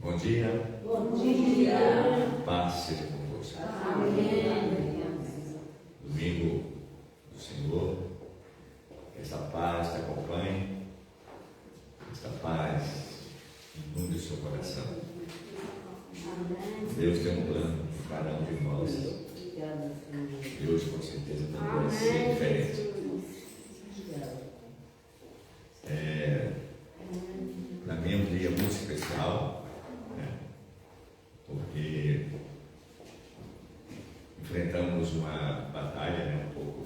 Bom dia. Bom dia. Paz seja convosco. Amém. Domingo do Senhor. Essa paz te acompanhe. Essa paz inunde o seu coração. Deus tem um plano para cada um de nós. E hoje, com certeza, não vai ser diferente. Para mim é um dia muito especial, né? Porque enfrentamos uma batalha, né, um pouco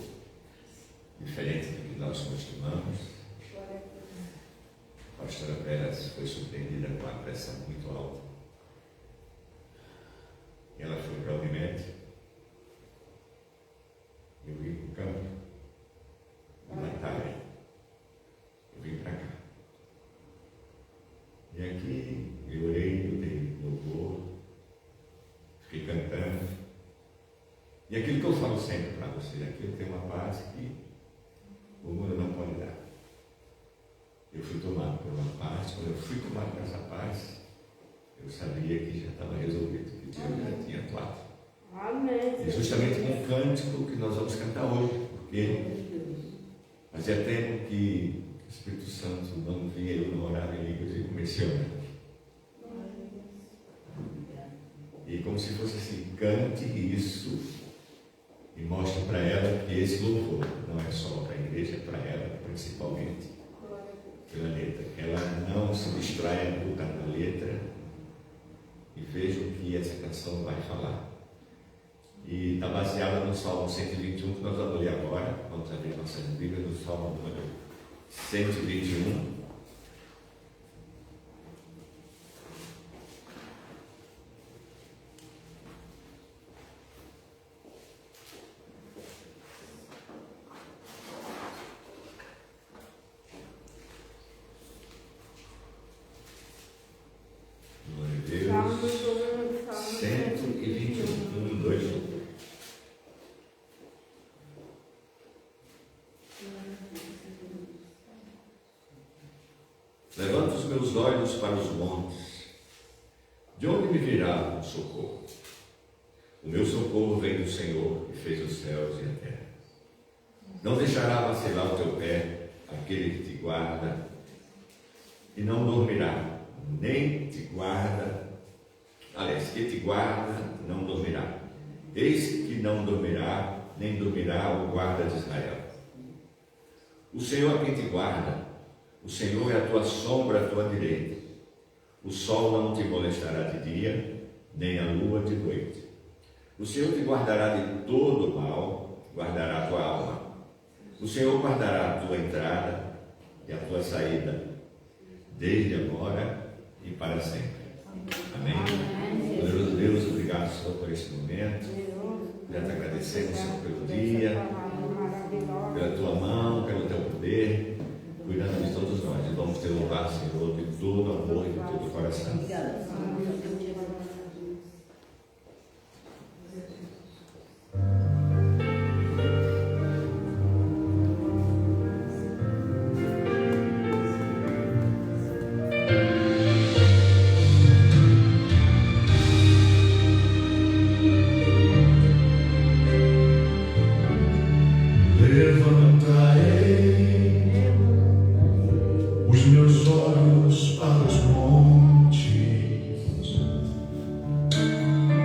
diferente do que nós costumamos. A pastora Pérez foi surpreendida com a pressão muito alta. Ela foi para o Unimed. Eu vim para o campo, na batalha. Eu vim para cá. E aqui eu orei, eu dei louvor, fiquei cantando. E aquilo que eu falo sempre para vocês, aqui eu tenho uma paz que o mundo não pode dar. Eu fui tomado por uma paz, quando eu fui tomado por essa paz, eu sabia que já estava resolvido, que Deus já tinha atuado. Amém. E justamente com o cântico que nós vamos cantar hoje, porque fazia tempo que o Espírito Santo não vinha, eu não orava em línguas e comecei a orar. E como se fosse assim, cante isso e mostre para ela que esse louvor não é só para a igreja, é para ela principalmente, pela letra. Que ela não se distraia por causa da letra e veja o que essa canção vai falar. E está baseada no Salmo 121, que nós vamos ler agora. Vamos abrir nossas Bíblias no Salmo número 121. Glória a Deus. 121, 1, 2, 1. Levanto os meus olhos para os montes. De onde me virá o socorro? O meu socorro vem do Senhor, que fez os céus e a terra. Não deixará vacilar o teu pé aquele que te guarda, e não dormirá, nem te guarda. Aliás, que te guarda, não dormirá. Eis que não dormirá, nem dormirá o guarda de Israel. O Senhor é quem te guarda. O Senhor é a tua sombra à tua direita. O sol não te molestará de dia, nem a lua de noite. O Senhor te guardará de todo o mal, guardará a tua alma. O Senhor guardará a tua entrada e a tua saída, desde agora e para sempre. Amém. Poderoso Deus, obrigado, Senhor, por esse momento. Já te agradecemos, Senhor, pelo dia, pela tua mão, pelo teu poder, cuidando de todos nós. E vamos te louvar, Senhor, de todo amor e de todo o coração. Os meus olhos para os montes,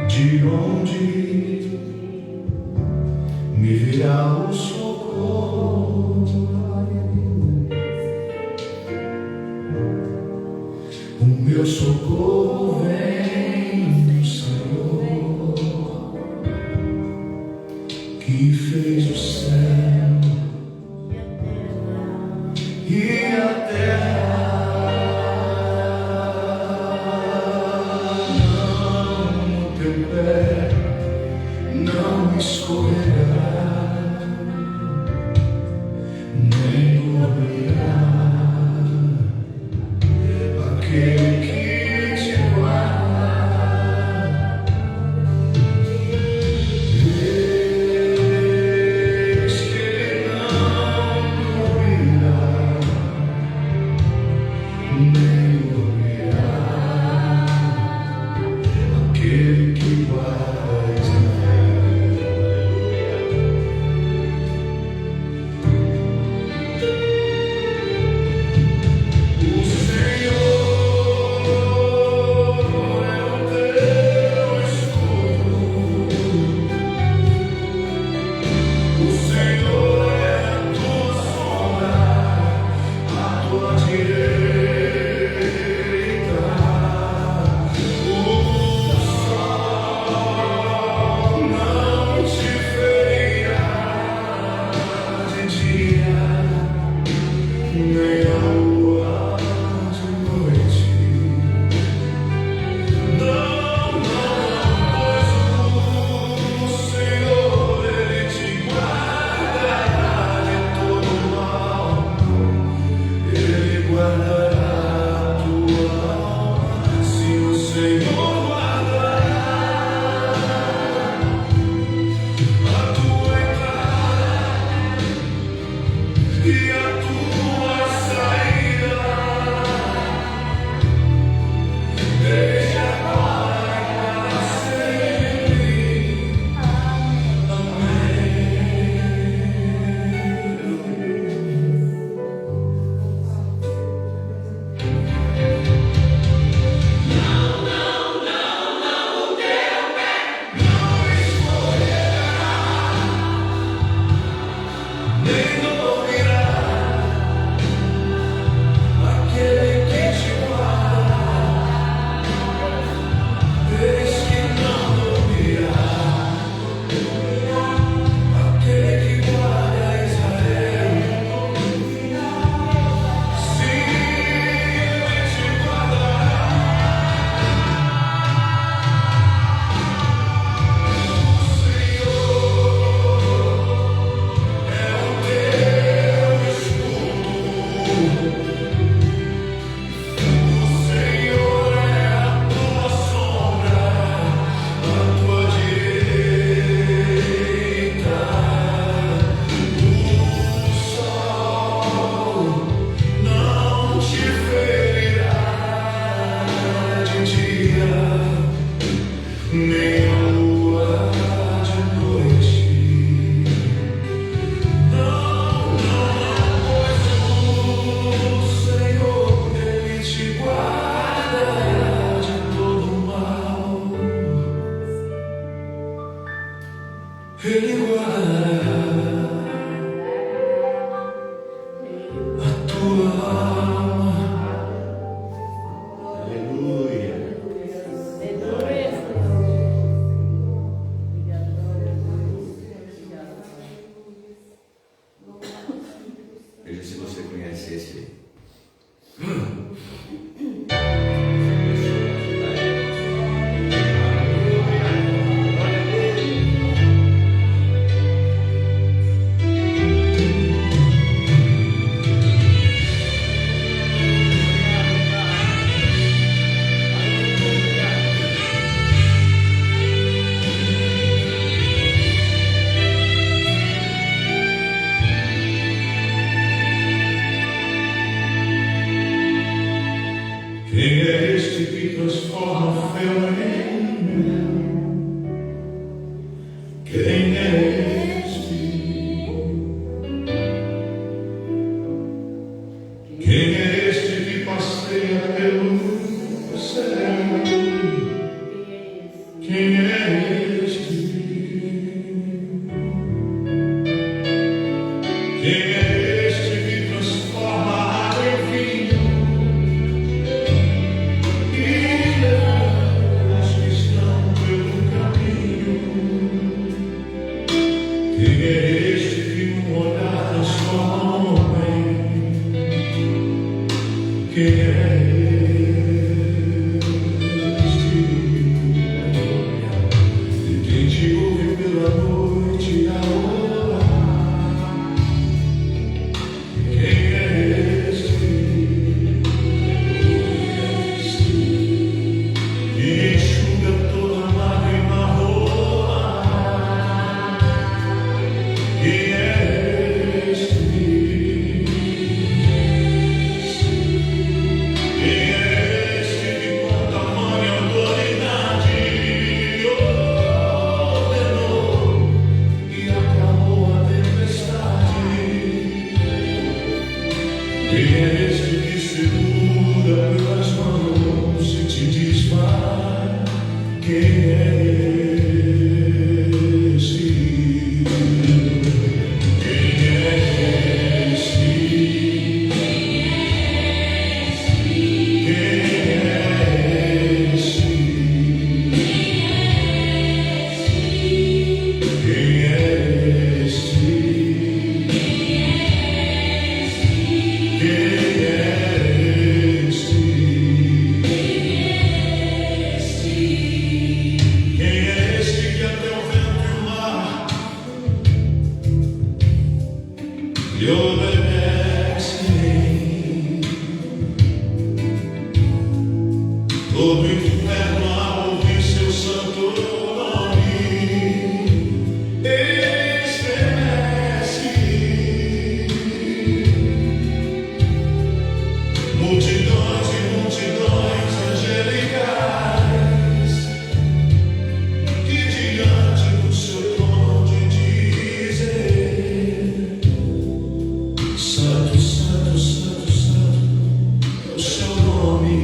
de onde me virá o socorro? O meu socorro vem do Senhor, que fez o céu e a terra. Não, o teu pé não escorrerá, nem dormirá aquele que te guarda. este que transforma fel em mel? Quem é este? Quem é este que passeia pelo céu? Quem é este? Quem é este que transforma a água em vinho e leva os que estão pelo caminho? Quem é este que num olhar transforma um homem? Quem é este? E quem te ouve pela noite a orar? Quem é este? Que enxuga toda lágrima rolar? Quem é este? Quem é este que com tamanha autoridade ordenou e acalmou a tempestade? Quem é este que segura pelas mãos e te diz vai? Quem é este? Quem é este? Quem é este? Quem é este? Quem é este? Quem é este que até o vento e o mar lhe obedecem? Todo o inferno a ouvir seu santo nome estremece. Multidões e multidões angelicais que diante do seu trono dizem: Santo, Santo, Santo, Santo é o seu nome.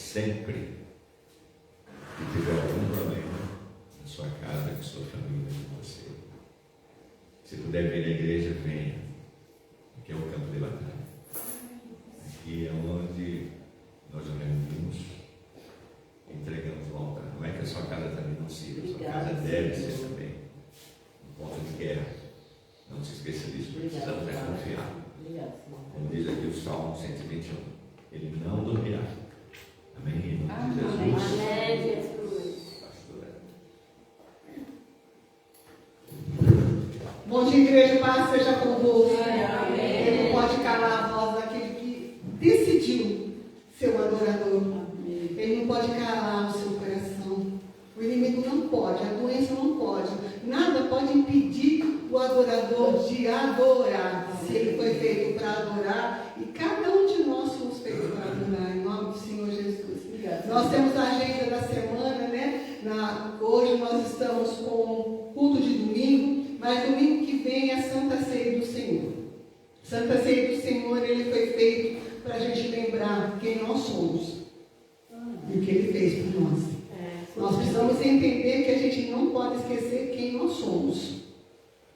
Sempre que tiver algum problema na sua casa, com sua família, com você, se puder vir à igreja, venha. Aqui é o campo de batalha. Aqui é onde nós nos reunimos, entregamos o altar. Não é que a sua casa também não sirva, a sua casa deve ser também um ponto de guerra. Não se esqueça disso, precisamos confiar. Como diz aqui o Salmo 121, ele não dormirá. Amém? Em nome de Jesus. Amém, Jesus. Bom dia, igreja, paz seja convosco. Amém. Ele não pode calar a voz daquele que decidiu ser um adorador. Amém. Ele não pode calar o seu coração. O inimigo não pode, a doença não pode. Nada pode impedir o adorador de adorar. Se ele foi feito para adorar, e cada um de nós somos feitos para adorar, em nome do Senhor Jesus. Nós temos a agenda da semana, né? Hoje nós estamos com culto de domingo, mas domingo que vem é a Santa Ceia do Senhor. Santa Ceia do Senhor, ele foi feito para a gente lembrar quem nós somos e o que ele fez por nós. Nós precisamos entender que a gente não pode esquecer quem nós somos.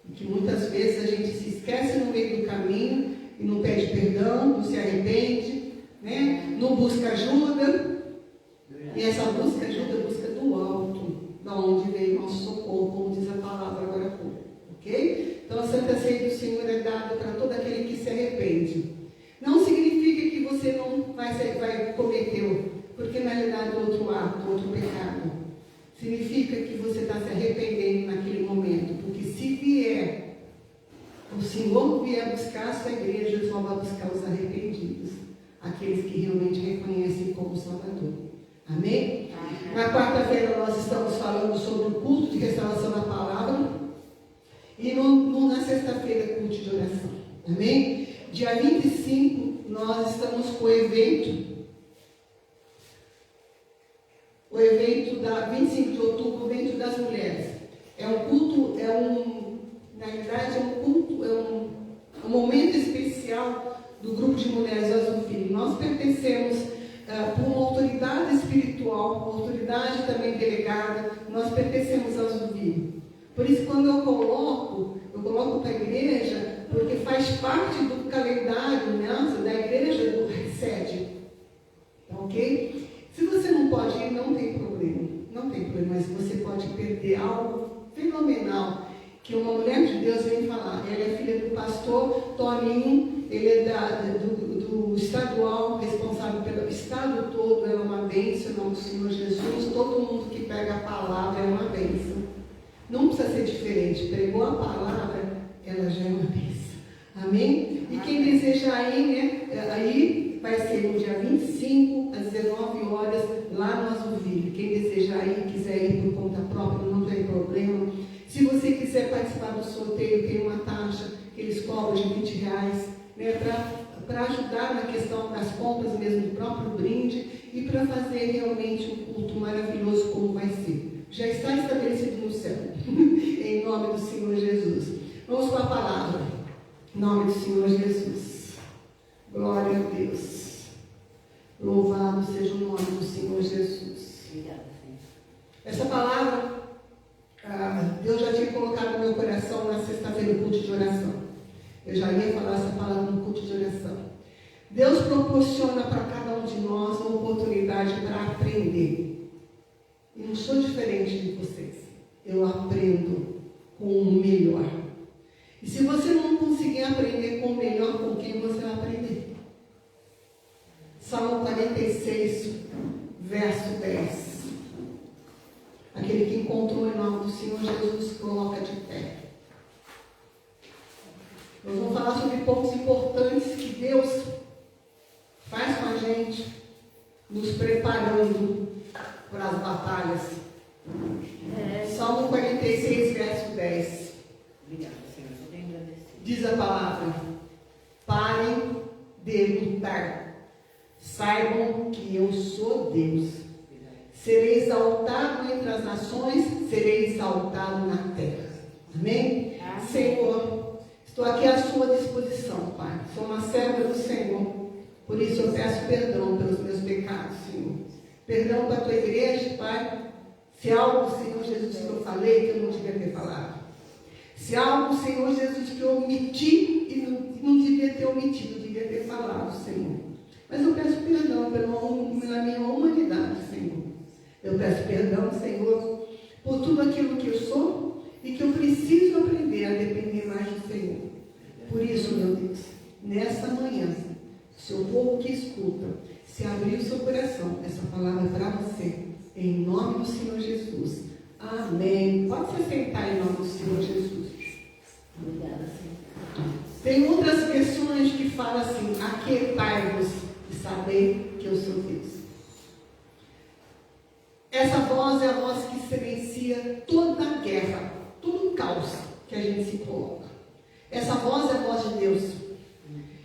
E que muitas vezes a gente se esquece no meio do caminho e não pede perdão, não se arrepende, né? Não busca ajuda. E essa busca ajuda, a busca do alto, da onde veio o nosso socorro, como diz a palavra agora há pouco. Ok? Então a Santa Ceia do Senhor é dada para todo aquele que se arrepende. Não significa que você não vai cometer, porque na realidade outro ato, outro pecado. Significa que você está se arrependendo naquele momento, porque se vier, o Senhor vier buscar a sua igreja, ele só vai buscar os arrependidos, aqueles que realmente reconhecem como Salvador. Amém? Na quarta-feira nós estamos falando sobre o culto de restauração da palavra e na sexta-feira culto de oração. Amém? Dia 25 nós estamos com o evento da 25 de outubro, o evento das mulheres. É um culto, na realidade é um culto, é um momento especial especial do grupo de mulheres Azulville. Nós pertencemos por uma autoridade espiritual, uma autoridade também delegada, nós pertencemos a Azulville. Por isso, quando eu coloco para a igreja, porque faz parte do calendário, né, da igreja do sede. Tá ok? Se você não pode ir, não tem problema. Não tem problema, mas você pode perder algo fenomenal que uma mulher de Deus vem falar. Ela é filha do pastor Toninho, ele é do estadual, responsável pelo estado todo, ela é uma bênção, em nome do Senhor Jesus. Todo mundo que pega a palavra é uma bênção. Não precisa ser diferente. Pregou a palavra, ela já é uma bênção. Amém? E quem deseja ir, né? Aí vai ser no dia 25, às 19 horas, lá no Azulville. Quem desejar ir, quiser ir por conta própria, não tem problema. Se você quiser participar do sorteio, tem uma taxa que eles cobram de R$20, né? Para ajudar na questão das compras mesmo do próprio brinde e para fazer realmente um culto maravilhoso como vai ser. Já está estabelecido no céu, em nome do Senhor Jesus. Vamos com a palavra, em nome do Senhor Jesus. Glória a Deus. Louvado seja o nome do Senhor Jesus. Essa palavra, Deus já tinha colocado no meu coração na sexta-feira no culto de oração. Eu já ia falar essa palavra no culto de oração. Deus proporciona para cada um de nós uma oportunidade para aprender. E não sou diferente de vocês. Eu aprendo com o melhor. E se você não conseguir aprender com o melhor, com quem você vai aprender? Salmo 46, verso 10. Aquele que encontrou em nome do Senhor Jesus, coloca de pé. Nós vamos falar sobre pontos importantes que Deus faz com a gente, nos preparando para as batalhas. Salmo 46, verso 10. Obrigada, Senhor. Eu tenho agradecido. Diz a palavra: parem de lutar. Saibam que eu sou Deus. Serei exaltado entre as nações, serei exaltado na terra. Amém? Amém. Senhor, estou aqui à sua disposição, Pai. Sou uma serva do Senhor. Por isso eu peço perdão pelos meus pecados, Senhor. Perdão para a tua igreja, Pai. Se algo, Senhor Jesus, que eu falei que eu não devia ter falado. Se algo, Senhor Jesus, que eu omiti e não devia ter omitido, devia ter falado, Senhor. Mas eu peço perdão pela minha humanidade, Senhor. Eu peço perdão, Senhor, por tudo aquilo que eu sou e que eu preciso aprender a depender mais do Senhor. Por isso, meu Deus, nessa manhã, seu povo que escuta, se abrir o seu coração, essa palavra é para você, em nome do Senhor Jesus. Amém. Pode se sentar em nome do Senhor Jesus. Obrigada, Senhor. Tem outras versões que falam assim: aquietai-vos e saber que eu sou Deus. Essa voz é a voz que silencia toda a guerra, todo o caos que a gente se coloca. Essa voz é a voz de Deus.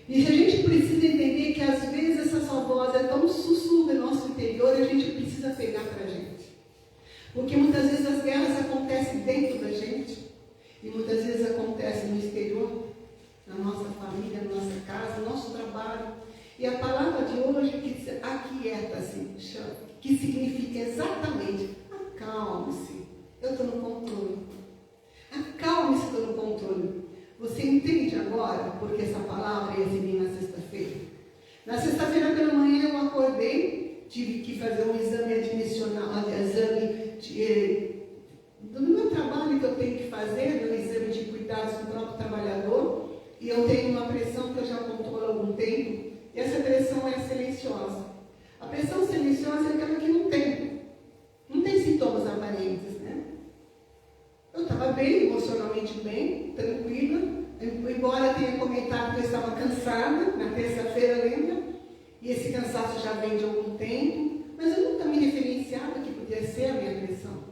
E a gente precisa entender que às vezes essa sua voz é tão sussurro no nosso interior, a gente precisa pegar para a gente. Porque muitas vezes as guerras acontecem dentro da gente e muitas vezes acontecem no exterior, na nossa família, na nossa casa, no nosso trabalho. E a palavra de hoje que diz aquieta-se, que significa exatamente acalme-se, eu estou no controle. Acalme-se, estou no controle. Você entende agora porque essa palavra ia vir na sexta-feira? Na sexta-feira pela manhã eu acordei, tive que fazer um exame admissional, do meu trabalho que eu tenho que fazer, no exame de cuidados do próprio trabalhador, e eu tenho uma pressão que eu já controlo há algum tempo, e essa pressão é silenciosa. A pressão silenciosa é aquela que não tem sintomas aparentes, né? Eu estava bem, emocionalmente bem, tranquila, embora tenha comentado que eu estava cansada, na terça-feira, lembra? E esse cansaço já vem de algum tempo, mas eu nunca me referenciava que podia ser a minha pressão.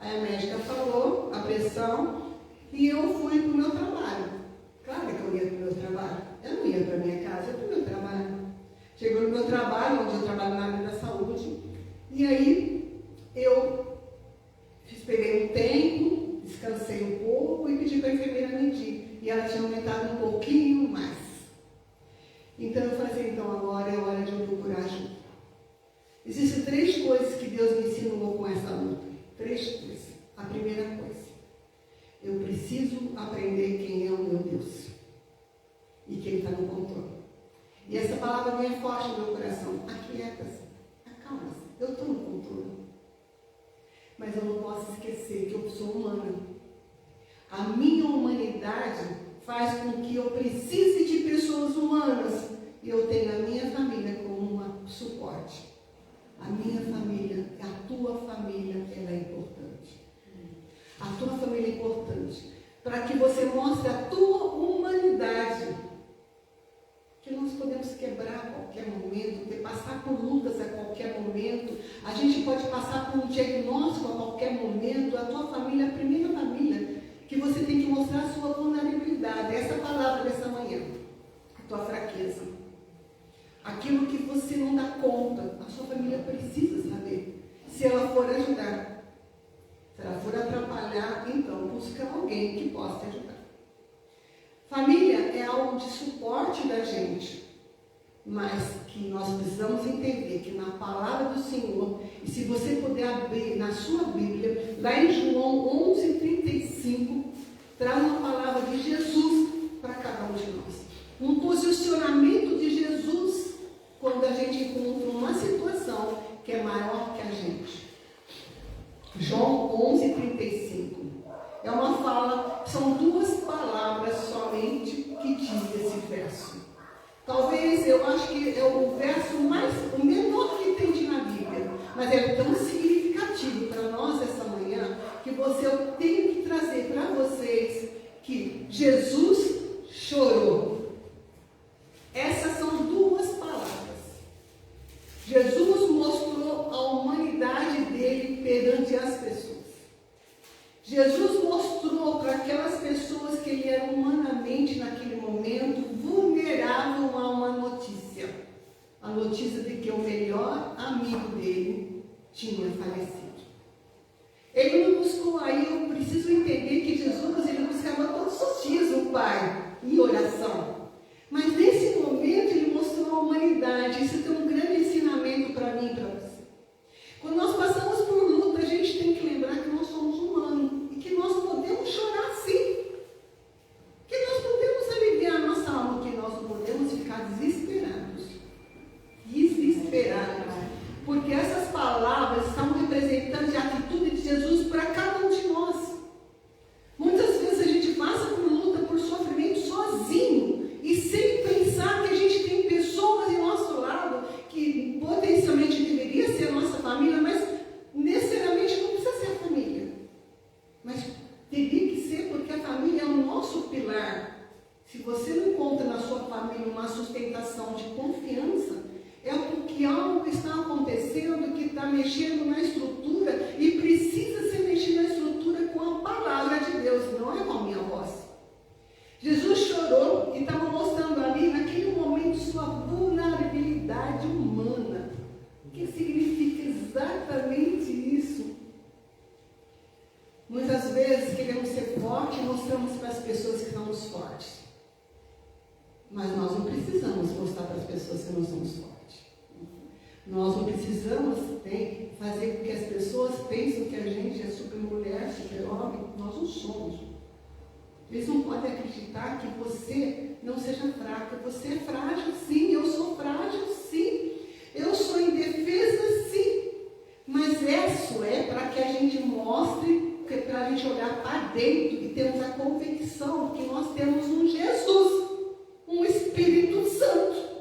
Aí a médica falou a pressão e eu fui para o meu trabalho. Claro que eu ia para o meu trabalho. Eu não ia para a minha casa, eu ia para o meu trabalho. Chegou no meu trabalho, onde eu trabalho na área da saúde, e aí eu esperei um tempo, descansei um pouco e pedi para a enfermeira medir. E ela tinha aumentado um pouquinho mais. está no controle. E essa palavra vem forte no meu coração. Aquieta-se, acalma-se, eu estou no controle. Mas eu não posso esquecer que eu sou humana. A minha humanidade faz com que eu precise de pessoas humanas. E eu tenho a minha família como um suporte. A minha família, a tua família, ela é importante. A tua família é importante. Para que você mostre a tua humanidade. Que nós podemos quebrar a qualquer momento, passar por lutas a qualquer momento. A gente pode passar por um diagnóstico a qualquer momento. A tua família é a primeira família que você tem que mostrar a sua vulnerabilidade. Essa palavra dessa manhã, a tua fraqueza. Aquilo que você não dá conta, a sua família precisa saber. Se ela for ajudar, se ela for atrapalhar, então busca alguém que possa te ajudar. Família é algo de suporte da gente, mas que nós precisamos entender que na palavra do Senhor, e se você puder abrir na sua Bíblia, lá em João 11:35, traz uma palavra de Jesus para cada um de nós. Um posicionamento de Jesus quando a gente encontra uma situação que é maior que a gente. João 11:35. É uma fala, são duas palavras somente que diz esse verso. Talvez, eu acho que é o verso o menor que tem na Bíblia, mas é tão significativo para nós essa manhã, que eu tenho que trazer para vocês que Jesus chorou. Essas são duas palavras. Jesus mostrou a humanidade dele perante as pessoas. Jesus mostrou para aquelas pessoas que ele era humanamente, naquele momento, vulnerável a uma notícia. A notícia de que o melhor amigo dele tinha falecido. Ele não buscou aí, eu preciso entender que Jesus, ele buscava todos os dias o Pai em oração. Mas nesse momento ele mostrou a humanidade. Isso tem um grande ensinamento para mim e para você. Quando nós passamos por luta, a gente tem que lembrar que nós somos humanos e que nós podemos chorar sim. Que nós podemos aliviar a nossa alma, que nós não podemos ficar desesperados. Desesperados. Porque essas palavras estão representando a atitude de Jesus para cada um de nós. Muitas vezes a gente passa por luta, por sofrimento sozinho e sem pensar que a gente tem pessoas em nosso lado que potencialmente deveria ser a nossa família, mas necessariamente não precisa ser a família. Mas teria que ser, porque a família é o nosso pilar. Se você não encontra na sua família uma sustentação de confiança, é porque algo está acontecendo que está mexendo na estrutura e precisa ser mexido na estrutura com a palavra de Deus, não é com a minha voz. Jesus chorou e estava mostrando ali, naquele momento, sua vulnerabilidade humana. O que significa exatamente isso? Muitas vezes queremos ser fortes e mostramos para as pessoas que somos fortes. Mas nós não precisamos mostrar para as pessoas que não somos fortes. Nós não precisamos fazer com que as pessoas pensem que a gente é super mulher, super homem. Nós não somos. Eles não podem acreditar que você não seja fraca. Você é frágil, sim. Eu sou frágil, sim. Eu sou indefesa, sim. Mas isso é para que a gente mostre, para a gente olhar para dentro e termos a convicção que nós temos um Jesus, um Espírito Santo.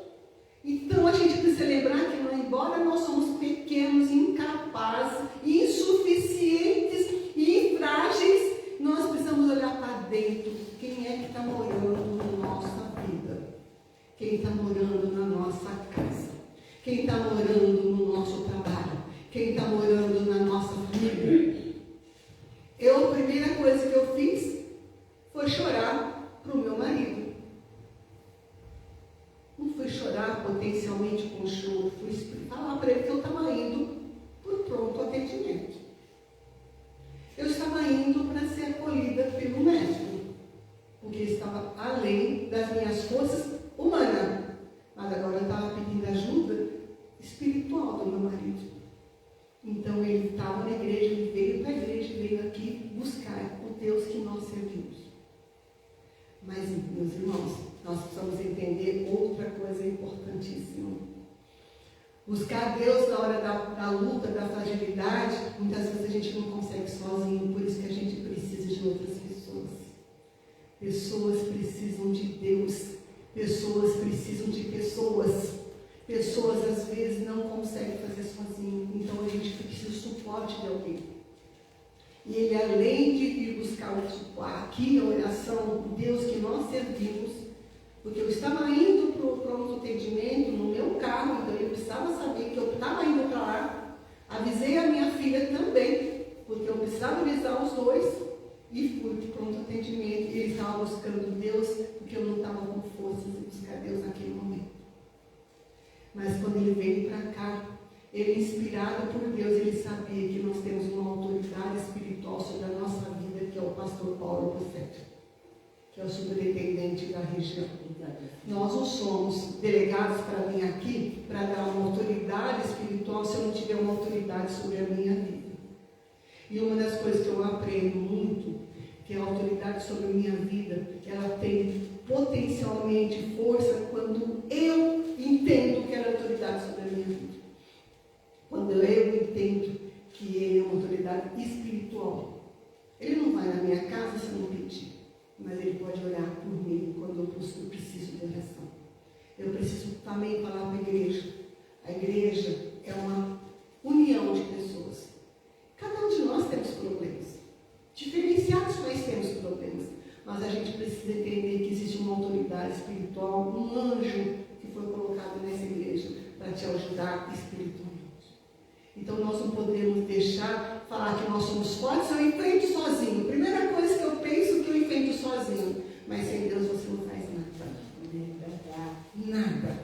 Então a gente precisa lembrar que, embora nós somos pequenos, incapazes, insuficientes e frágeis, nós precisamos olhar para dentro. Quem é que está morando na nossa vida? Quem está morando na nossa casa? Quem está morando no nosso trabalho? Quem está morando na nossa família? A primeira coisa que eu fiz foi chorar para o meu marido. Não fui chorar potencialmente com choro, fui falar para ele que eu estava indo por pronto atendimento. Eu estava indo para ser acolhida pelo médico, porque estava além das minhas forças humanas. Mas agora eu estava pedindo ajuda espiritual do meu marido. Então ele estava na igreja, ele veio para a igreja, veio aqui buscar o Deus que nós servimos. Mas, meus irmãos, nós precisamos entender coisa importantíssima. Buscar Deus na hora da luta, da fragilidade, muitas vezes a gente não consegue sozinho, por isso que a gente precisa de outras pessoas. Pessoas precisam de Deus, pessoas precisam de pessoas. Pessoas às vezes não conseguem fazer sozinho, então a gente precisa do suporte de alguém. E ele, além de ir buscar o suporte, aqui a oração, o Deus que nós servimos, porque eu estava indo para o pronto atendimento no meu carro, então eu precisava saber que eu estava indo para lá. Avisei a minha filha também, porque eu precisava avisar os dois, e fui para o pronto atendimento. E ele estava buscando Deus, porque eu não estava com forças de buscar Deus naquele momento. Mas quando ele veio para cá, ele, inspirado por Deus, ele sabia que nós temos uma autoridade espiritual sobre a nossa vida, que é o pastor Paulo Profeta, que é o superintendente da região. Nós não somos delegados para vir aqui para dar uma autoridade espiritual se eu não tiver uma autoridade sobre a minha vida. E uma das coisas que eu aprendo muito, que é a autoridade sobre a minha vida, ela tem potencialmente força quando eu entendo que ela é autoridade sobre a minha vida. Quando eu entendo que ele é uma autoridade espiritual. Ele não vai na minha casa se eu não pedir, mas ele pode orar por mim quando eu preciso de oração. Eu preciso também falar para a igreja. A igreja é uma união de pessoas. Cada um de nós temos problemas. Diferenciados, mas temos problemas. Mas a gente precisa entender que existe uma autoridade espiritual, um anjo que foi colocado nessa igreja para te ajudar espiritualmente. Então nós não podemos deixar falar que nós somos fortes, eu enfrento sozinho. Primeira coisa que eu penso que eu enfrento sozinho. Mas sem Deus você não faz nada. Nada.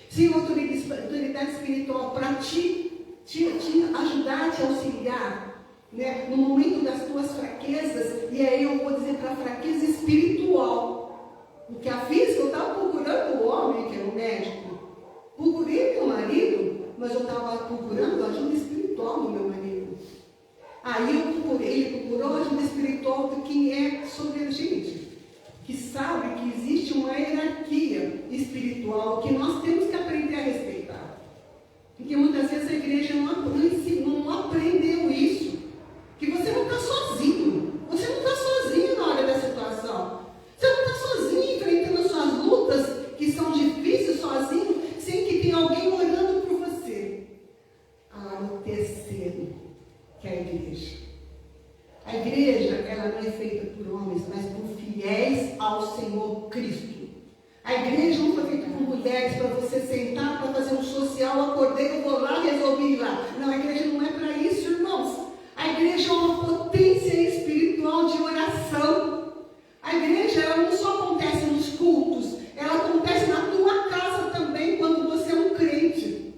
Sem autoridade espiritual para te ajudar, te auxiliar, né? No momento das tuas fraquezas, e aí eu vou dizer para a fraqueza espiritual. Porque a física, eu estava procurando o homem, que era o médico. Procurei meu marido, mas eu estava procurando ajuda espiritual no meu marido. Aí ele procurou ajuda espiritual de quem é sobre a gente, que sabe que existe uma hierarquia espiritual que nós temos que aprender a respeitar. Porque muitas vezes a igreja não aprendeu isso. Que você não está sozinho. Você não está sozinho na hora da situação. Você não está sozinho enfrentando as suas lutas que são difíceis sozinho, sem que tenha alguém orando por você. O terceiro, que é a igreja. A igreja, ela não é feita por homens, mas por fiéis ao Senhor Cristo. A igreja não foi feita por mulheres para você sentar para fazer um social, acordei, eu vou lá, resolvi ir lá. Não, a igreja não é para isso, irmãos. A igreja é uma potência espiritual de oração. A igreja, ela não só acontece nos cultos, ela acontece na tua casa também, quando você é um crente.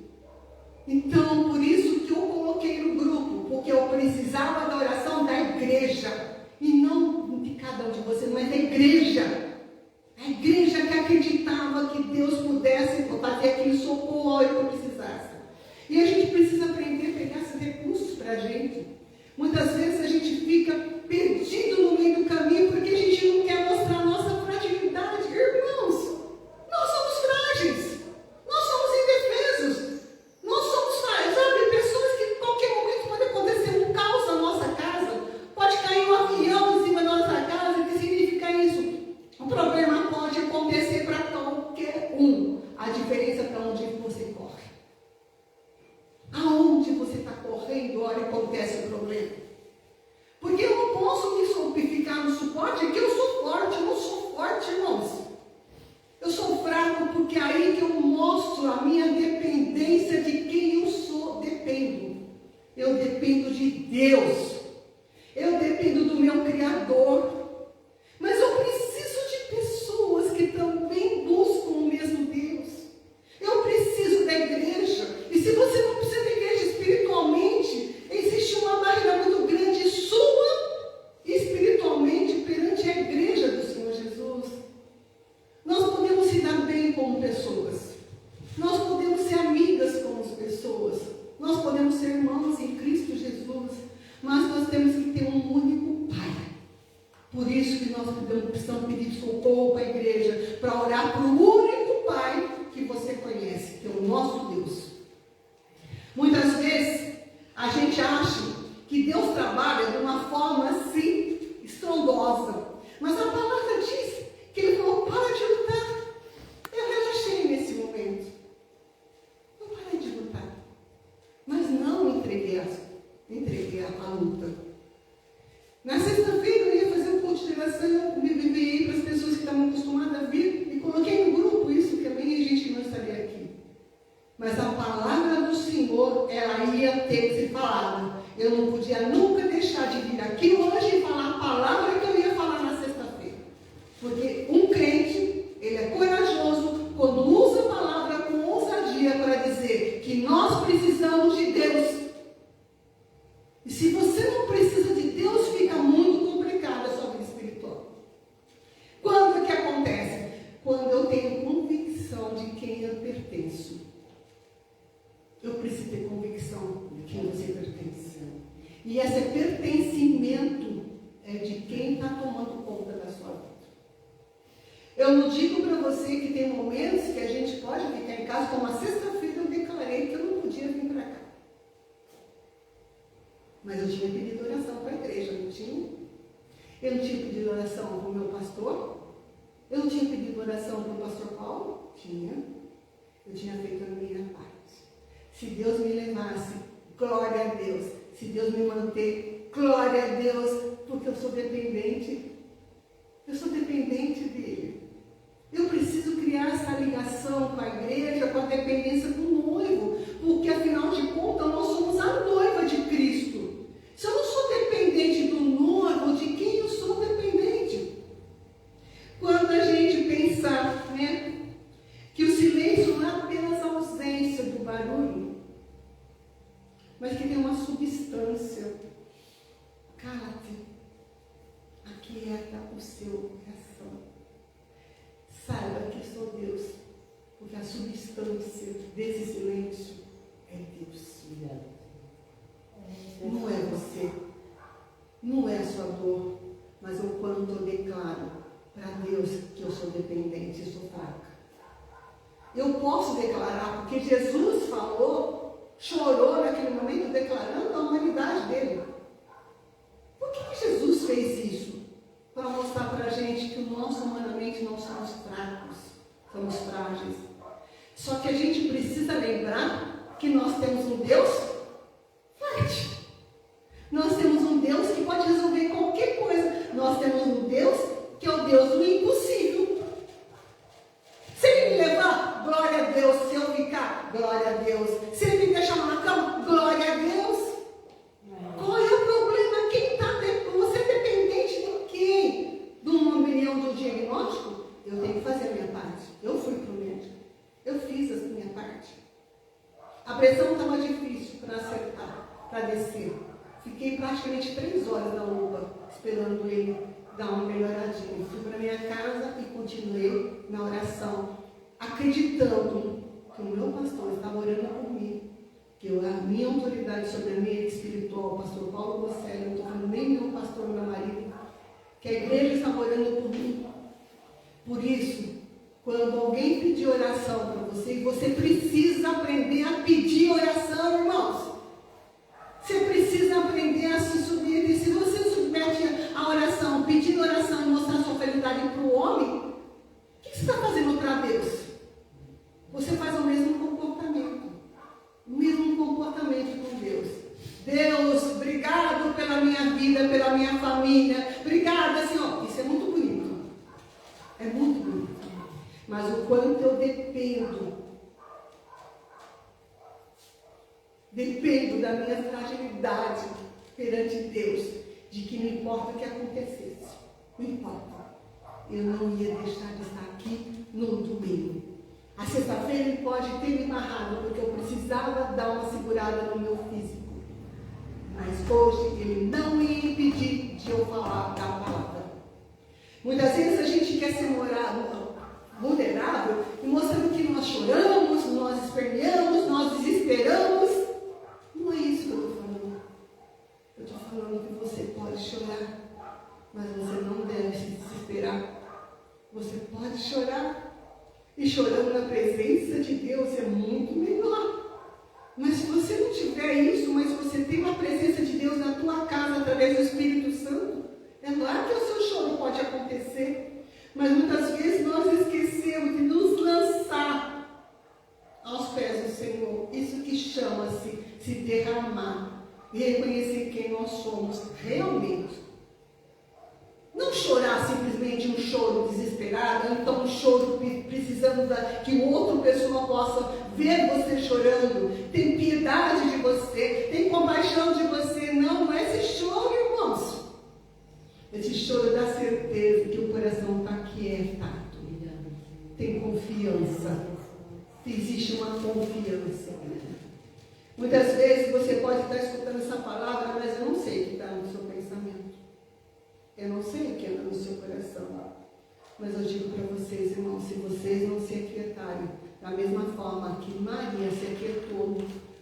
Então, por isso que eu coloquei no grupo, porque eu precisava da oração da igreja, e não de cada um de vocês, mas da igreja. A igreja que acreditava que Deus pudesse fazer aquele socorro a hora que eu precisasse. E a gente precisa aprender a pegar esses recursos para a gente. Muitas vezes a gente fica perdido no meio do caminho porque a gente não quer mostrar a nossa fragilidade. Irmãos, nós somos frágeis. Nós somos indefesos. Nós somos, sabe, pessoas que em qualquer momento pode acontecer um caos na nossa casa. Pode cair um avião em cima da nossa casa. O que significa isso? O problema pode acontecer para qualquer um. A diferença é para onde você corre. Aonde você está correndo, a hora que acontece o problema. Porque eu não posso me ficar no suporte, que eu sou forte. Eu não sou forte, irmãos. Eu sou fraco porque é aí que eu mostro a minha dependência de quem eu sou. Eu dependo de Deus. Eu dependo do meu Criador. Mas eu preciso de pessoas que também buscam o mesmo Deus. Eu preciso da igreja. E se você não precisa da igreja espiritualmente, existe uma barreira muito grande sua espiritualmente perante a igreja do Senhor Jesus. Nós podemos se dar bem como pessoas. Nós podemos ser amigas com as pessoas. Nós podemos ser irmãos em Cristo Jesus. Mas nós temos que ter um único Pai. Por isso que nós precisamos pedir socorro para a igreja, para orar para o único Pai E esse pertencimento é de quem está tomando conta da sua vida. Eu não digo para você que tem momentos que a gente pode ficar em casa, como a sexta-feira eu declarei que eu não podia vir para cá. Mas eu tinha pedido oração para a igreja, não tinha? Eu não tinha pedido oração para o meu pastor? Eu não tinha pedido oração para o pastor Paulo? Tinha. Eu tinha feito a minha parte. Se Deus me levasse, glória a Deus. Se Deus me manter, glória a Deus, porque eu sou dependente. Eu sou dependente dele. Eu preciso criar essa ligação com a igreja, com a dependência do noivo, porque afinal de contas nós somos a noiva de Cristo. Se eu não sou dependente do noivo, de quem eu sou dependente? Quando a gente pensar, né, que o silêncio não é apenas a ausência do barulho, mas que tem uma substância. Cala-te, aquieta o seu coração. Saiba que sou Deus, porque a substância desse silêncio é Deus. Não é você, não é a sua dor, mas o quanto eu declaro para Deus que eu sou dependente e sou fraca. Eu posso declarar, porque Jesus falou, chorou naquele momento, declarando a humanidade dele. Por que Jesus fez isso? Para mostrar para a gente que nós humanamente não somos fracos, somos frágeis. Só que a gente precisa lembrar que nós temos um Deus forte. Nós temos um Deus que pode resolver qualquer coisa. Nós temos um Deus que é o Deus do impossível. Se ele me levar, glória a Deus. Se eu ficar, glória a Deus. Se ele me deixar na cama, glória a Deus. Qual é o problema? Quem está você é dependente de quem? De uma opinião, de um diagnóstico? Eu tenho que fazer a minha parte. Eu fui para o médico. Eu fiz a minha parte. A pressão estava difícil para acertar, para descer. Fiquei praticamente 3 horas na UPA, esperando ele dar uma melhoradinha. Fui para minha casa e continuei na oração, acreditando que o meu pastor estava orando por mim. Que a minha autoridade sobre a minha vida espiritual, o pastor Paulo Bocelli, não estou falando nem meu pastor, meu marido, que a igreja estava orando por mim. Por isso, quando alguém pedir oração para você, você precisa aprender a pedir oração, irmãos. Você precisa aprender a se submeter. Se você submete a oração, pedindo oração e mostrar sua fidelidade para o homem, o que você está fazendo para Deus? Você faz o mesmo comportamento. O mesmo comportamento com Deus. Deus, obrigado pela minha vida, pela minha família. Obrigada, Senhor. Isso é muito bonito. É muito bonito. Mas o quanto eu dependo da minha fragilidade perante Deus, de que não importa o que acontecesse, não importa. Eu não ia deixar de estar aqui no domingo. A sexta-feira ele pode ter me barrado, porque eu precisava dar uma segurada no meu físico. Mas hoje ele não ia impedir de eu falar da palavra. Muitas vezes a gente quer ser vulnerável e mostrando que nós choramos, nós esperneamos, nós desesperamos. Não é isso que eu estou falando. Eu estou falando que você pode chorar, mas você não deve se desesperar. Você pode chorar. E chorando na presença de Deus é muito melhor. Mas se você não tiver isso, mas você tem a presença de Deus na tua casa através do Espírito Santo, é lá que o seu choro pode acontecer. Mas muitas vezes nós esquecemos de nos lançar aos pés do Senhor. Isso que chama-se se derramar e reconhecer quem nós somos realmente. Não chorar simplesmente um choro desesperado, ou então um choro precisando que outra pessoa possa ver você chorando, tem piedade de você, tem compaixão de você. Não é esse choro, irmãos. Esse choro dá certeza que o coração está quietado, tem confiança, existe uma confiança. Muitas vezes você pode estar escutando essa palavra, mas eu não sei o que está no seu pensamento. Eu não sei o que anda no seu coração. Mas eu digo para vocês, irmãos, se vocês não se aquietarem, da mesma forma que Maria se aquietou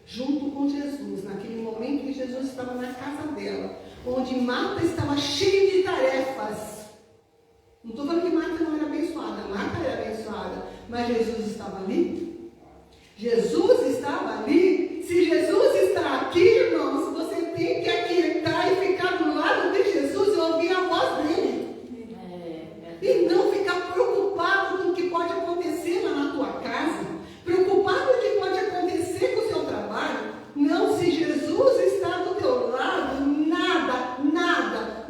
junto com Jesus, naquele momento que Jesus estava na casa dela, onde Marta estava cheia de tarefas. Não estou falando que Marta não era abençoada, Marta era abençoada, mas Jesus estava ali. Jesus estava ali. Se Jesus está aqui, irmãos, você tem que aquietar e ficar do lado de Jesus e ouvir a voz dele. E não ficar preocupado com o que pode acontecer lá na tua casa, preocupado com o que pode acontecer com o seu trabalho. Não, se Jesus está do teu lado,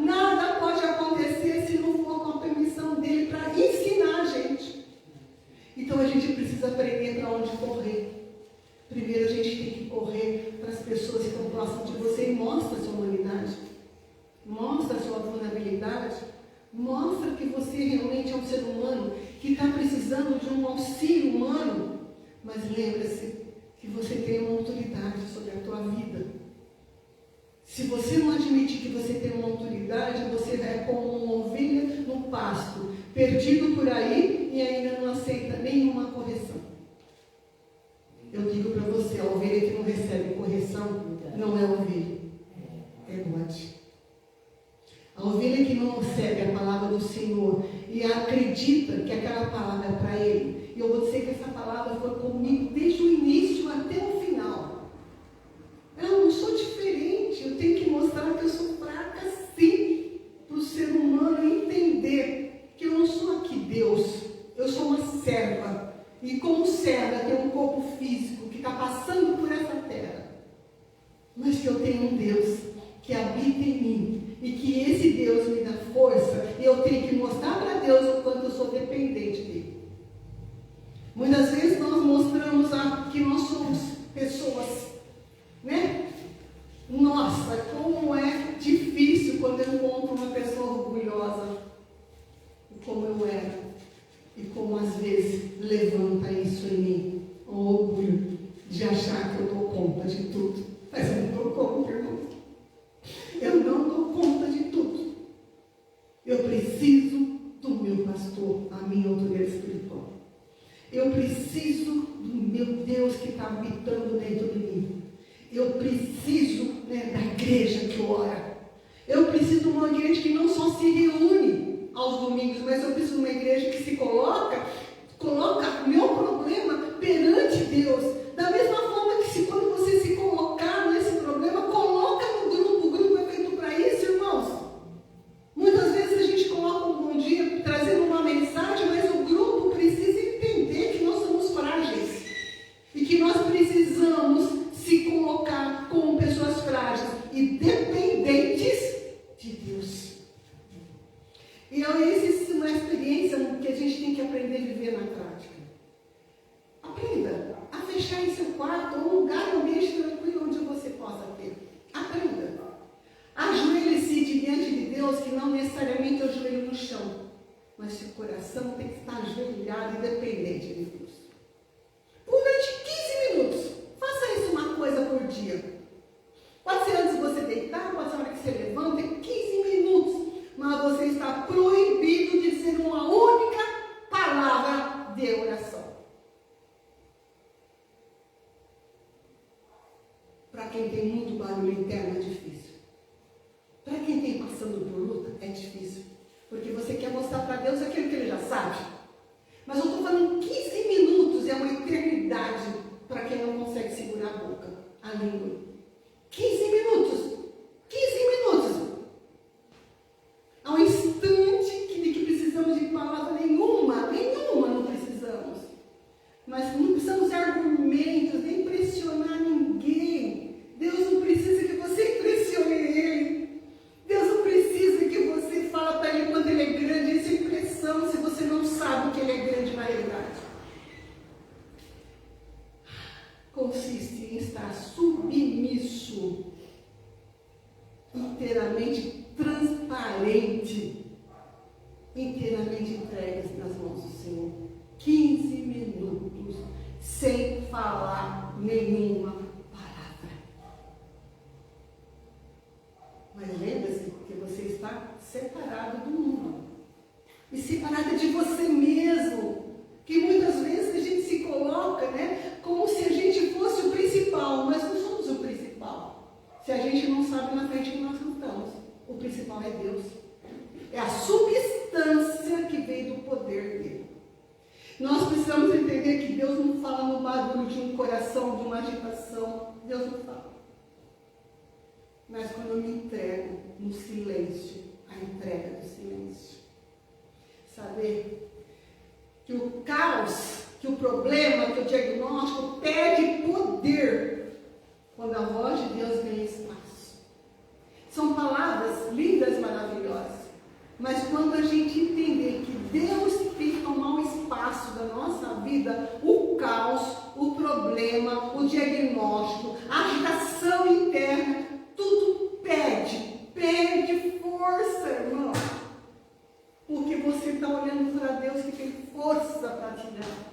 nada pode acontecer se não for com a permissão dele para ensinar a gente. Então a gente precisa aprender para onde correr. Primeiro a gente tem que correr para as pessoas que estão próximas de você e mostra a sua humanidade, mostra a sua vulnerabilidade, mostra que você realmente é um ser humano que está precisando de um auxílio humano, mas lembre-se que você tem uma autoridade sobre a tua vida. Se você não admitir que você tem uma autoridade, você vai como uma ovelha no pasto, perdido por aí e ainda não aceita nenhuma correção. Eu digo para você, a ovelha que não recebe correção não é ovelha, é bode. A ovelha que não recebe a palavra do Senhor e acredita que aquela palavra é para ele. E eu vou dizer que essa palavra foi comigo desde o início até o final. Eu não sou diferente, eu tenho que mostrar que eu sou fraca sim, para o ser humano entender que eu não sou aqui Deus, eu sou uma serva. E como serva tem um corpo físico que está passando por essa terra. Mas que eu tenho um Deus que habita em mim. E que esse Deus me dá força. E eu tenho que mostrar para Deus o quanto eu sou dependente dele. Muitas vezes nós mostramos que nós somos pessoas, né? Nossa, como é difícil quando eu encontro uma pessoa orgulhosa. Como eu era. E como às vezes levanta isso em mim, o orgulho de achar que eu dou conta de tudo. Mas eu não dou conta, irmão. Eu não dou conta de tudo. Eu preciso do meu pastor, a minha autoridade espiritual. Eu preciso do meu Deus que está habitando dentro de mim. Eu preciso da igreja que ora. Eu preciso de uma igreja que não só se reúne aos domingos, mas eu preciso de uma igreja que se coloca o meu problema perante Deus. Da mesma forma que quando você se colocar nesse problema, coloca no grupo. O grupo é feito para isso, irmãos. Muitas vezes a gente coloca um bom dia trazendo uma mensagem, mas o grupo precisa entender que nós somos frágeis e que nós precisamos se colocar como pessoas frágeis e dependentes de Deus. E existe uma experiência que a gente tem que aprender a viver na prática. Aprenda a fechar em seu quarto ou um lugar, um ambiente tranquilo onde você possa ter. Aprenda. Ajoelhe-se diante de Deus, que não necessariamente é o joelho no chão, mas seu coração tem que estar ajoelhado e dependente de Deus. Durante 15 minutos, faça isso uma coisa por dia. Pode ser antes de você deitar, pode ser na hora que você levanta, 15 minutos. Mas você está proibido de dizer uma única palavra de oração. Para quem tem muito barulho interno é difícil. Para quem tem passando por luta é difícil. Porque você quer mostrar para Deus aquilo que ele já sabe. Mas eu estou falando 15 minutos, é uma eternidade para quem não consegue segurar a boca, a língua. 15 minutos. 15 minutos. Há um instante de que precisamos de palavra nenhuma não precisamos. Mas não precisamos de argumentos, nem pressionar ninguém. Deus não precisa que você impressione Ele. Deus não precisa que você fale para Ele quando Ele é grande. Isso é impressão se você não sabe que Ele é grande na realidade. Consiste em estar submisso, inteiramente transparente, inteiramente entregues nas mãos do Senhor. 15 minutos sem falar nenhuma palavra. Mas lembre-se que você está separado do mundo e separado de você mesmo, que muitas vezes a gente se coloca, como se a gente fosse o principal, mas Nós precisamos entender que Deus não fala no barulho de um coração, de uma agitação. Deus não fala. Mas quando eu me entrego no silêncio, a entrega do silêncio. Saber que o caos, que o problema, que o diagnóstico perde poder quando a voz de Deus ganha espaço. São palavras lindas, maravilhosas. Mas quando a gente entender que Deus tem que tomar um espaço da nossa vida, o caos, o problema, o diagnóstico, a agitação interna, tudo perde força, irmão. Porque você está olhando para Deus que tem força para te dar.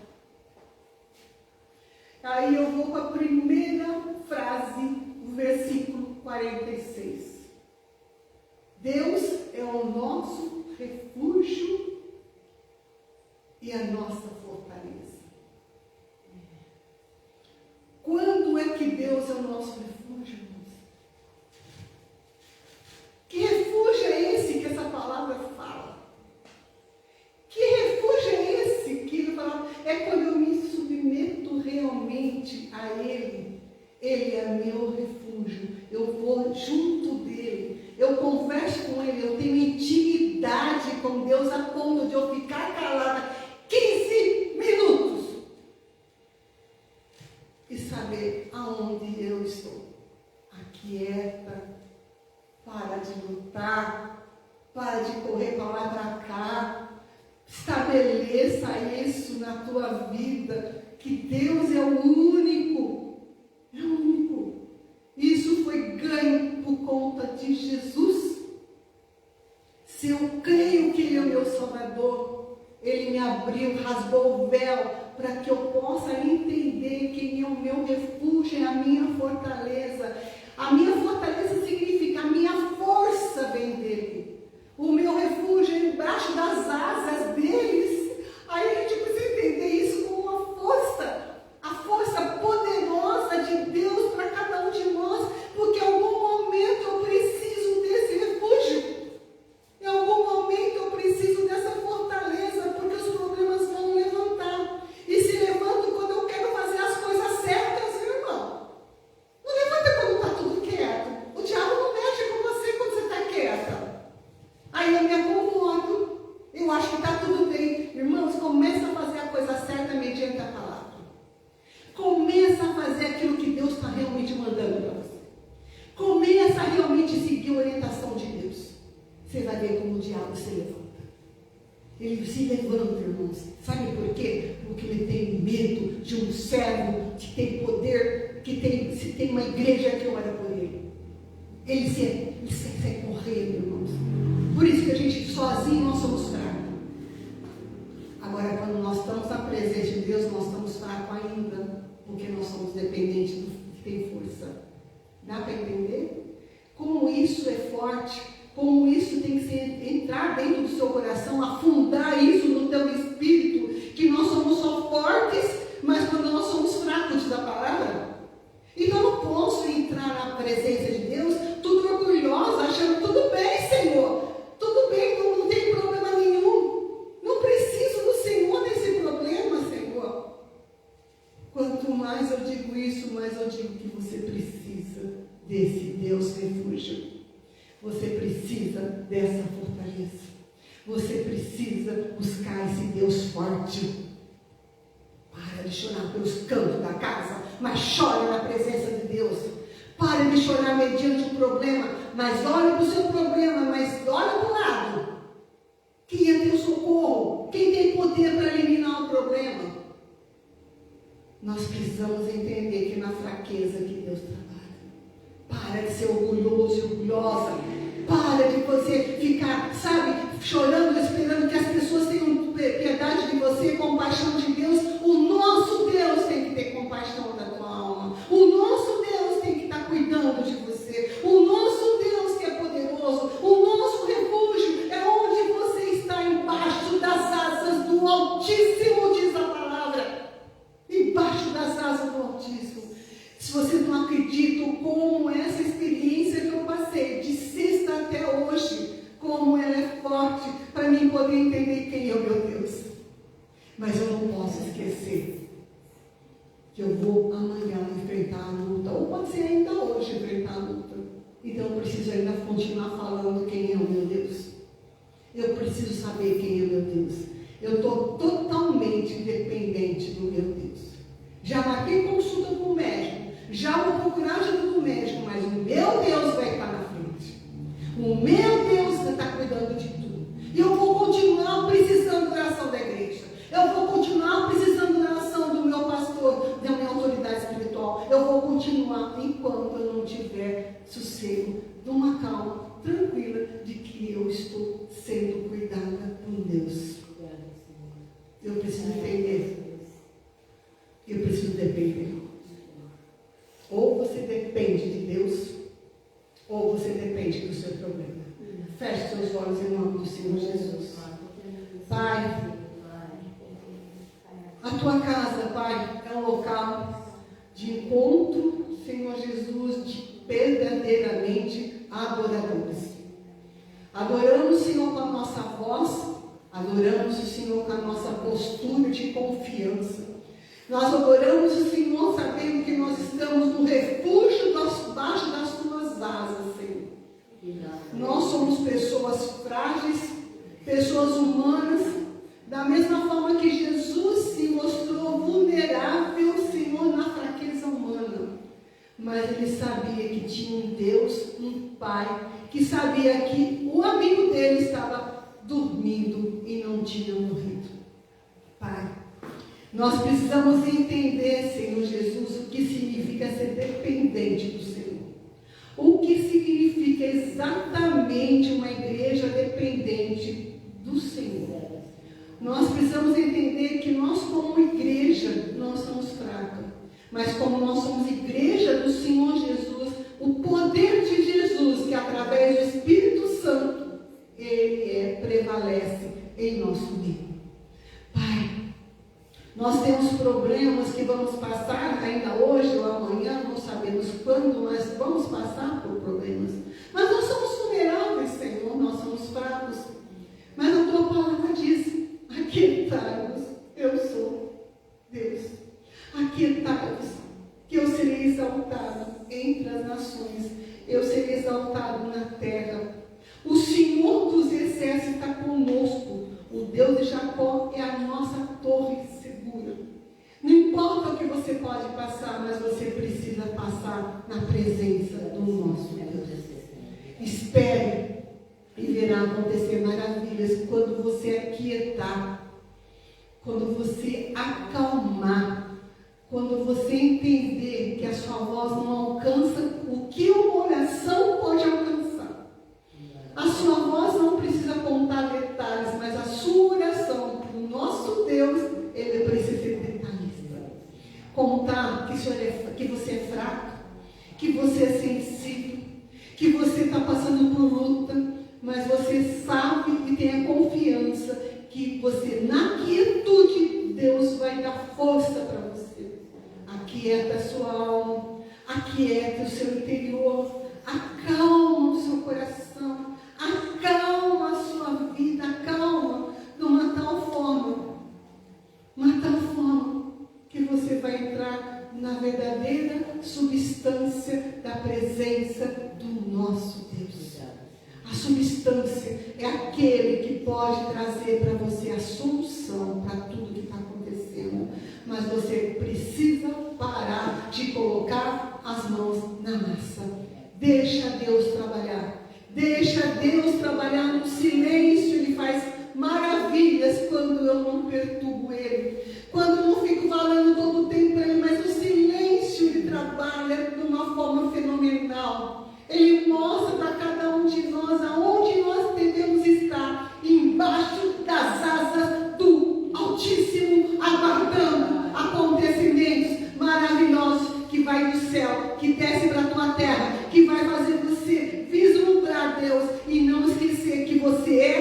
Aí eu vou para a primeira frase do versículo 46. Deus é o nosso refúgio e a nossa fortaleza. Quando é que Deus é o nosso refúgio, irmãos? Que refúgio é esse que essa palavra fala? Que refúgio é esse que ele fala? É quando eu me submeto realmente a Ele. Ele é meu refúgio. Eu vou junto dele. Eu converso com Ele. Eu tenho intimidade com Deus a ponto de eu ficar calada 15 minutos e saber aonde eu estou. Aquieta. Para de lutar. Para de correr para lá e para cá. Estabeleça isso na tua vida, que Deus é o único, é o único. Isso foi ganho por conta de Jesus. Se eu creio que Ele é o meu Salvador, Ele me abriu, rasgou o véu, para que eu possa entender quem é o meu refúgio, é a minha fortaleza. A minha fortaleza significa, a minha força vem dEle. O meu refúgio é embaixo das asas deles. Aí a gente precisa entender isso como uma força. A força poderosa de Deus para cada um de nós. Porque em algum momento eu preciso desse refúgio. Em algum momento eu preciso dessa fortaleza. Porque os problemas vão levantar. E se levantam quando eu quero fazer as coisas certas, meu irmão. Não levanta quando está tudo quieto. O diabo não mexe com você quando você está quieta. Aí eu me acomodo, eu acho que está tudo bem. Irmãos, começa a fazer a coisa certa mediante a palavra. Começa a fazer aquilo que Deus está realmente mandando para você. Começa a realmente seguir a orientação de Deus. Você vai ver como o diabo se levanta. Ele se levanta, irmãos. Sabe por quê? Porque ele tem medo de um servo que tem poder, se tem uma igreja que ora por ele. Ele sai correndo, irmãos. Por isso que a gente sozinho nós somos fracos. Agora, quando nós estamos na presença de Deus, nós estamos fracos ainda, porque nós somos dependentes do que tem força. Dá para entender? Como isso é forte, como isso tem que entrar dentro do seu coração, afundar isso no teu espírito, que nós somos só fortes, mas quando nós somos fracos, diz a palavra. Então eu não posso entrar na presença de Deus tudo orgulhosa, achando tudo bem, Senhor. Tudo bem, não tem problema nenhum. Não preciso do Senhor nesse problema, Senhor. Quanto mais eu digo isso, mais eu digo que você precisa desse Deus refúgio. Você precisa dessa fortaleza. Você precisa buscar esse Deus forte. Para de chorar pelos cantos da casa, mas chore na presença de Deus. Pare de chorar mediante o problema, mas olhe para o seu problema, mas olhe para o lado. Quem é teu socorro? Quem tem poder para eliminar o problema? Nós precisamos entender que na fraqueza que Deus trabalha. Para de ser orgulhoso e orgulhosa. Para de você ficar, chorando, esperando que as pessoas tenham piedade de você, compaixão de Deus. O nosso Deus tem que ter compaixão da tua alma. O nosso Deus tem que estar cuidando de você. O nosso Deus que é poderoso. O nosso refúgio é onde você está, embaixo das asas do Altíssimo, diz a palavra. Embaixo das asas do Altíssimo. Se você não acredita como essa experiência que eu passei, de sexta até hoje, como ela é forte, para mim poder entender quem é o meu Deus. Mas Mas eu não posso esquecer que eu vou amanhã enfrentar a luta, ou pode ser ainda hoje enfrentar a luta. Então eu preciso ainda continuar falando quem é o meu Deus. Eu preciso saber quem é o meu Deus. Eu estou totalmente dependente do meu Deus. Já marquei consulta com o médico, já vou procurar ajuda do médico, mas o meu Deus vai estar na frente. O meu Deus está cuidando de tudo. E eu vou continuar precisando da oração da igreja. Eu vou continuar precisando da oração do meu pastor, da minha autoridade espiritual. Eu vou continuar enquanto eu não tiver sossego, numa calma tranquila de que eu estou sendo cuidada por Deus. Eu preciso entender. Eu preciso depender. Ou você depende de Deus, ou você depende do seu problema. Feche seus olhos em nome do Senhor Jesus. Pai, a tua casa, Pai, é um local de encontro, Senhor Jesus, de verdadeiramente adoradores. Adoramos o Senhor com a nossa voz, adoramos o Senhor com a nossa postura de confiança. Nós adoramos o Senhor sabendo que nós estamos no refúgio debaixo das tuas asas, Senhor. Nós somos pessoas frágeis, pessoas humanas, da mesma forma que Jesus se mostrou vulnerável, Senhor, na fraqueza humana. Mas ele sabia que tinha um Deus, um Pai, que sabia que o amigo dele estava dormindo e não tinha morrido. Pai, nós precisamos entender, Senhor Jesus, o que significa ser dependente do Senhor. O que significa exatamente uma igreja dependente do Senhor. Nós precisamos entender que nós, como igreja, nós somos fracos. Mas como nós somos igreja do Senhor Jesus, o poder de Jesus, que através do Espírito Santo, ele prevalece em nosso meio. Pai, nós temos problemas que vamos passar ainda hoje ou amanhã, não sabemos quando, mas vamos passar por problemas. Mas nós somos vulneráveis, Senhor, nós somos fracos. Mas a tua palavra diz: aquietai-vos, eu sou Deus. Aquietai-vos, que eu serei exaltado entre as nações, eu serei exaltado na terra. O Senhor dos exércitos está conosco. O Deus de Jacó é a nossa torre segura. Não importa o que você pode passar, mas você precisa passar na presença do nosso Deus. Espere e verá acontecer maravilhas quando você aquietar, quando você acalmar, quando você entender que a sua voz não alcança o que uma oração pode alcançar. A sua voz não precisa contar detalhes, mas a sua oração, o nosso Deus, ele precisa ser detalhista. Contar que você é fraco, que você é sensível, que você está passando por luta, mas você sabe e tem a confiança que você, na quietude, Deus vai dar força para você. Aquieta a sua alma, aquieta o seu interior, acalma o seu coração, acalma a sua vida, acalma de uma tal forma que você vai entrar na verdadeira substância da presença do nosso Deus. A substância é aquele que pode trazer para você a solução para tudo que está acontecendo. Mas você precisa parar de colocar as mãos na massa. Deixa Deus trabalhar. Deixa Deus trabalhar no silêncio. Ele faz maravilhas quando eu não perturbo Ele. Quando eu não fico falando todo o tempo para Ele, mas no silêncio Ele trabalha de uma forma fenomenal. Ele mostra para cada um de nós aonde nós devemos estar, embaixo das asas do Altíssimo, aguardando acontecimentos maravilhosos que vai do céu, que desce para a tua terra, que vai fazer você vislumbrar Deus e não esquecer que você é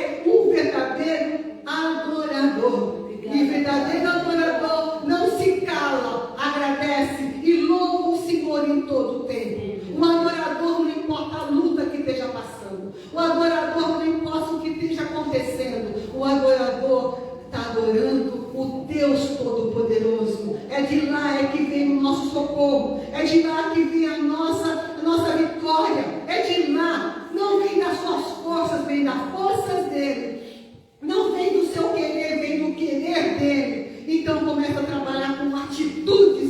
É de lá que vem o nosso socorro. É de lá que vem a nossa vitória. É de lá. Não vem das suas forças, vem das forças dele. Não vem do seu querer, vem do querer dele. Então começa a trabalhar com atitudes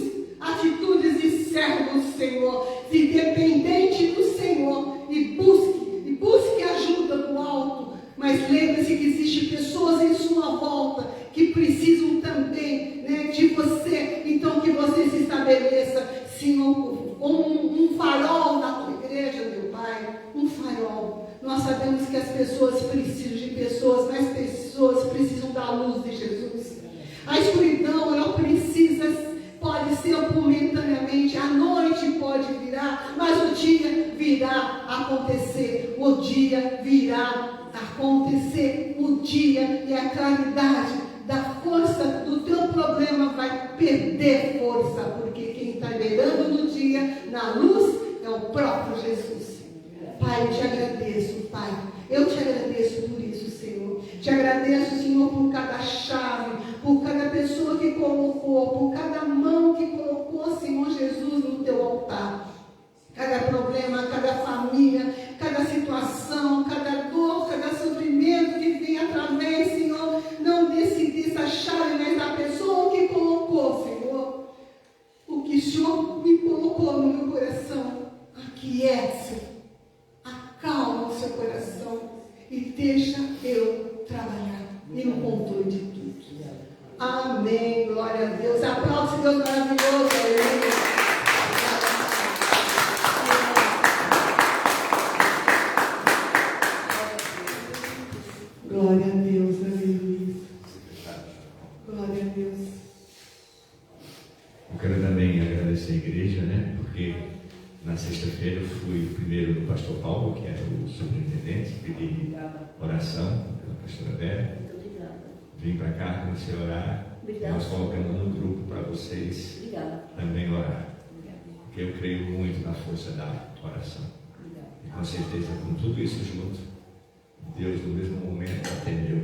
de servo do Senhor, de dependente do Senhor, e busque ajuda do alto. Mas lembre-se que existem pessoas em sua volta que precisam também, né, de você. Então que você se estabeleça, Senhor, um farol na tua igreja, meu Pai, um farol. Nós sabemos que as pessoas precisam de pessoas, mas pessoas precisam da luz de Jesus. A escuridão, ela pode ser momentaneamente, a noite pode virar, mas o dia virá acontecer. O dia virá acontecer, o dia e a claridade da força do teu problema vai perder força, porque quem está beirando no dia, na luz, é o próprio Jesus. Pai, eu te agradeço, Pai. Eu te agradeço por isso, Senhor. Te agradeço, Senhor, por cada chave, por cada pessoa que colocou, por cada mão que colocou, Senhor Jesus, no teu altar. Cada problema, cada família, cada situação, cada dor, cada sofrimento que vem através, Senhor, não dessa chave, mas da pessoa que colocou, Senhor. O que o Senhor me colocou no meu coração, aquiete-se. Acalma o seu coração e deixa eu trabalhar no controle de tudo. Amém. Glória a Deus. Aplaude esse Deus maravilhoso. Glória a Deus. Aleluia. Glória a Deus. Eu quero também agradecer a igreja, né? Porque na sexta-feira eu fui primeiro no pastor Paulo, que era o superintendente, pedi oração pela pastora Vera. Vim para cá, comecei a orar. Nós colocamos no grupo para vocês também orar. Porque eu creio muito na força da oração. E com certeza, com tudo isso junto, Deus no mesmo momento atendeu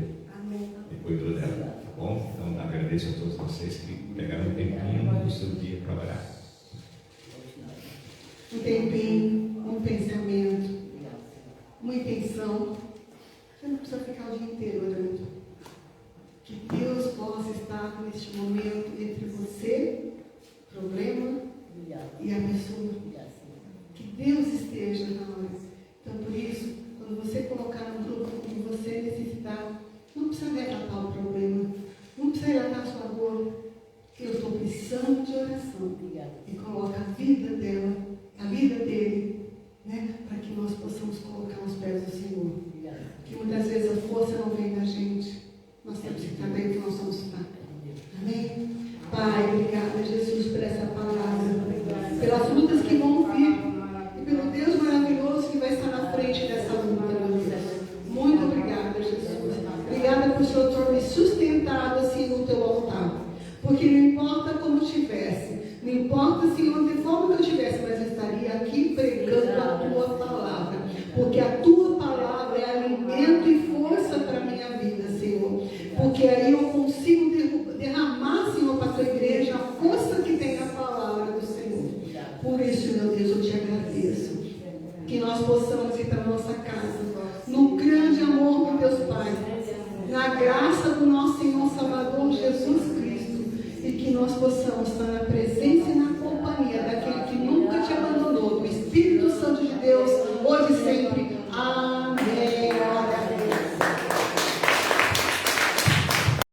e cuidou dela. Tá bom? Então agradeço a todos vocês que pegaram um tempinho no seu dia para orar. Um tempinho, um pensamento, uma intenção. Você não precisa ficar o dia inteiro orando. Que Deus possa estar neste momento entre você, problema, e a pessoa. Que Deus esteja na hora. Então, por isso, quando você colocar no grupo que você necessitar, não precisa relatar o problema, não precisa relatar a sua dor. Eu estou precisando de oração. E coloca a vida dela, a vida dele, né, para que nós possamos colocar os pés do Senhor. Porque muitas vezes a força não vem da gente. Nós temos que estar bem que nós somos fracos. Amém? Pai, obrigada, Jesus, por essa palavra. Pelas lutas que vão vir. E pelo Deus maravilhoso que vai estar na frente dessa luta, meu Deus. Muito obrigada, Jesus. Obrigada por o Senhor ter me sustentado assim no teu altar. Porque não importa como estivesse, não importa, Senhor, de forma que eu estivesse, mas eu estaria aqui pregando a tua palavra. Porque a tua palavra é alimento e força para a minha vida, Senhor. Porque aí eu consigo derramar, Senhor, para a tua igreja a força que tem na palavra do Senhor. Por isso, meu Deus, eu te agradeço. Que nós possamos ir para a nossa casa, no grande amor do Deus Pai, na graça do nosso Senhor Salvador Jesus Cristo. E que nós possamos